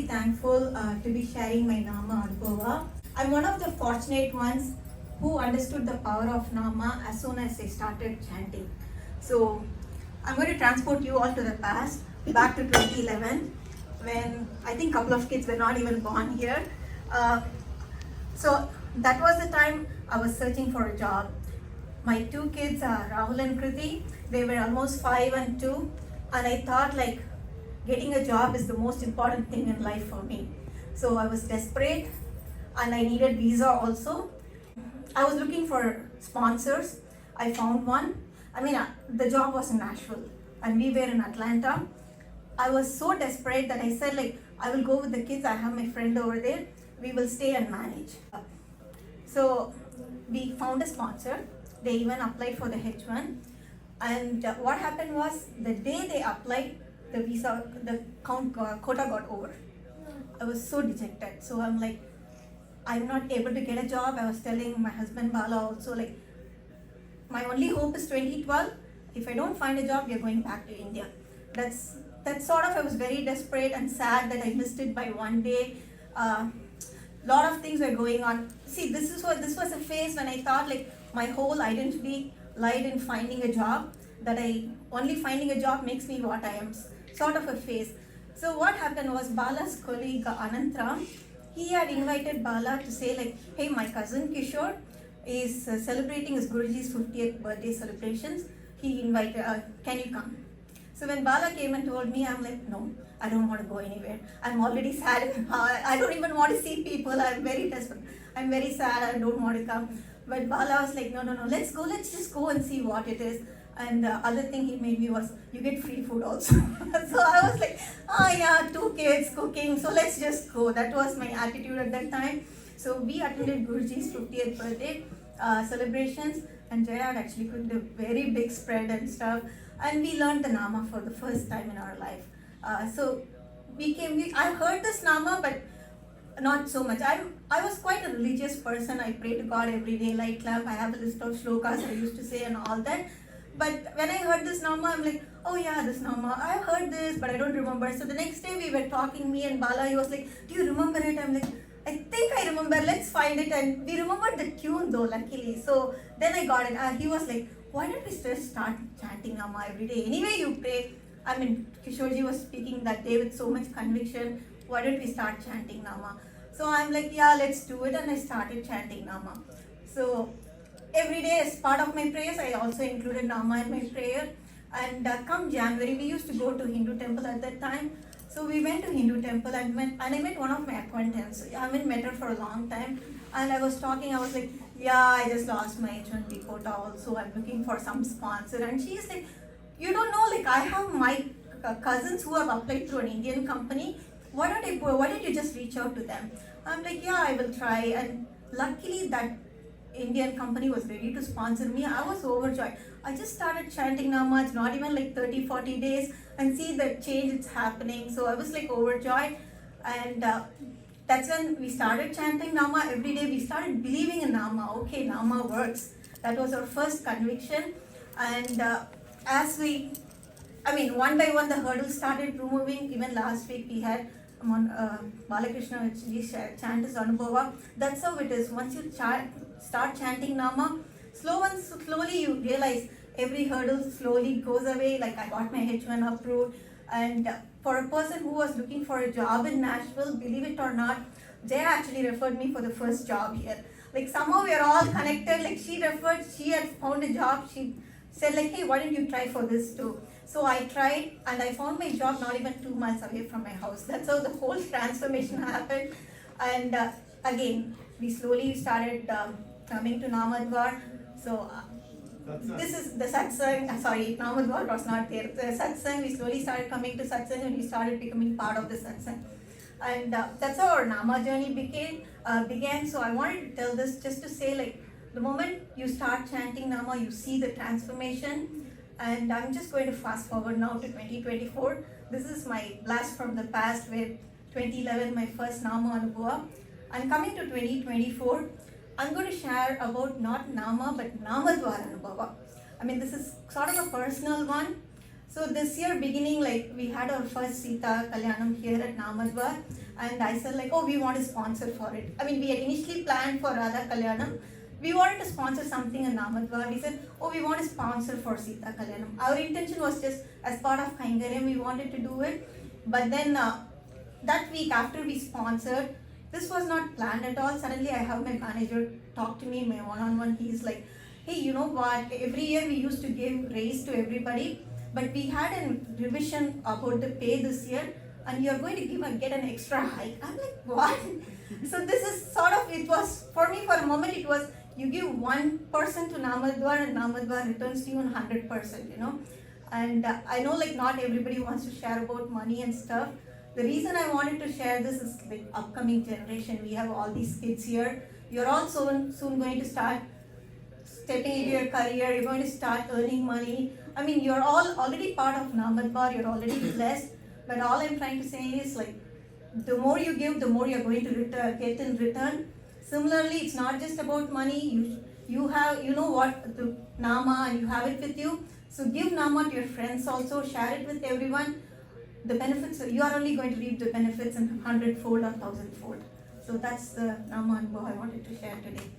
very thankful to be sharing my Nama Anubhava. I'm one of the fortunate ones who understood the power of Nama as soon as I started chanting. So I'm going to transport you all to the past, back to 2011, when I think a couple of kids were not even born here. So that was the time I was searching for a job. My two kids are Rahul and Kriti. They were almost 5 and 2, and I thought like getting a job is the most important thing in life for me. So I was desperate and I needed visa also. I was looking for sponsors. I found one. The job was in Nashville and we were in Atlanta. I was so desperate that I said like, I will go with the kids. I have my friend over there. We will stay and manage. So we found a sponsor. They even applied for the H1. And what happened was the day they applied, the visa, the quota got over. I was so dejected. So I'm like, I'm not able to get a job. I was telling my husband Bala also like, my only hope is 2012. If I don't find a job, we are going back to India. That's sort of, I was very desperate and sad that I missed it by one day. Lot of things were going on. See, this was a phase when I thought like my whole identity lied in finding a job, that only finding a job makes me what I am, sort of a phase. So what happened was Bala's colleague Anantram, he had invited Bala to say like, hey, my cousin Kishore is celebrating his Guruji's 50th birthday celebrations. He invited, can you come? So when Bala came and told me, I'm like, no, I don't want to go anywhere. I'm already sad. I don't even want to see people. I'm very desperate. I'm very sad. I don't want to come. But Bala was like, no, let's go. Let's just go and see what it is. And the other thing he made me was, you get free food also. So I was like, yeah, 2 kids cooking. So let's just go. That was my attitude at that time. So we attended Guruji's 50th birthday celebrations. And Jaya had actually cooked a very big spread and stuff. And we learned the Nama for the first time in our life. I heard this Nama, but not so much. I was quite a religious person. I pray to God every day, light lamp. I have a list of shlokas I used to say and all that. But when I heard this Nama, I'm like, oh yeah, this Nama, I've heard this, but I don't remember. So the next day we were talking, me and Bala, he was like, do you remember it? I'm like, I think I remember, let's find it. And we remembered the tune though, luckily. So then I got it. He was like, why don't we just start chanting Nama every day? Anyway, you pray. Kishorji was speaking that day with so much conviction. Why don't we start chanting Nama? So I'm like, yeah, let's do it. And I started chanting Nama. So every day as part of my prayers, I also included Nama in my prayer. And come January, we used to go to Hindu temple at that time. So we went to Hindu temple and I met one of my acquaintances. I haven't met her for a long time. And I was talking, I was like, yeah, I just lost my H1B quota also. I'm looking for some sponsor. And she's like, you don't know, like I have my cousins who have applied to an Indian company. Why don't you just reach out to them? I'm like, yeah, I will try. And luckily that Indian company was ready to sponsor me. I was overjoyed. I just started chanting Nama. It's not even like 30-40 days and see the change it's happening. So I was like overjoyed. And that's when we started chanting Nama every day. We started believing in Nama. Okay, Nama works. That was our first conviction. And one by one the hurdles started removing. Even last week we had Balakrishna which chant is Anubhava. That's how it is. Once you start chanting Nama, slowly you realize every hurdle slowly goes away. Like I got my H1 approved. And for a person who was looking for a job in Nashville, believe it or not, Jaya actually referred me for the first job here. Like somehow we are all connected. Like she had found a job. She said like, hey, why don't you try for this too? So I tried and I found my job not even 2 miles away from my house. That's how the whole transformation happened. And again, we slowly started coming to Namadwar. So this is the satsang. Sorry, Namadwar was not there. The satsang, we slowly started coming to satsang and we started becoming part of the satsang. And that's how our Nama journey began. So I wanted to tell this just to say like, the moment you start chanting Nama, you see the transformation. And I'm just going to fast forward now to 2024. This is my blast from the past where 2011, my first Nama Anubhava. And coming to 2024, I'm going to share about not Nama, but Namadwara Anubhava. This is sort of a personal one. So this year beginning, like we had our first Sita Kalyanam here at Namadvar, and I said like, oh, we want to sponsor for it. I mean, we had initially planned for Radha Kalyanam. We wanted to sponsor something in Namadvar. We said, oh, we want to sponsor for Sita Kalyanam. Our intention was just as part of Kaingaryam, we wanted to do it. But then that week after we sponsored, this was not planned at all. Suddenly I have my manager talk to me, my one-on-one. He's like, hey, you know what? Every year we used to give raise to everybody, but we had a revision about the pay this year, and you're going to get an extra hike. I'm like, what? So this is sort of, it was, for me for a moment, it was, you give 1% to Namadvar and Namadvar returns to you 100%, you know. And I know like not everybody wants to share about money and stuff. The reason I wanted to share this is like upcoming generation. We have all these kids here. You're all soon going to start stepping into your career. You're going to start earning money. I mean, you're all already part of Namadvar. You're already blessed. But all I'm trying to say is like, the more you give, the more you're going to get in return. Similarly, it's not just about money. You have, you know what, the Nama, and you have it with you. So give Nama to your friends also. Share it with everyone. The benefits, you are only going to reap the benefits in 100-fold or 1,000-fold. So that's the Nama Anubhava I wanted to share today.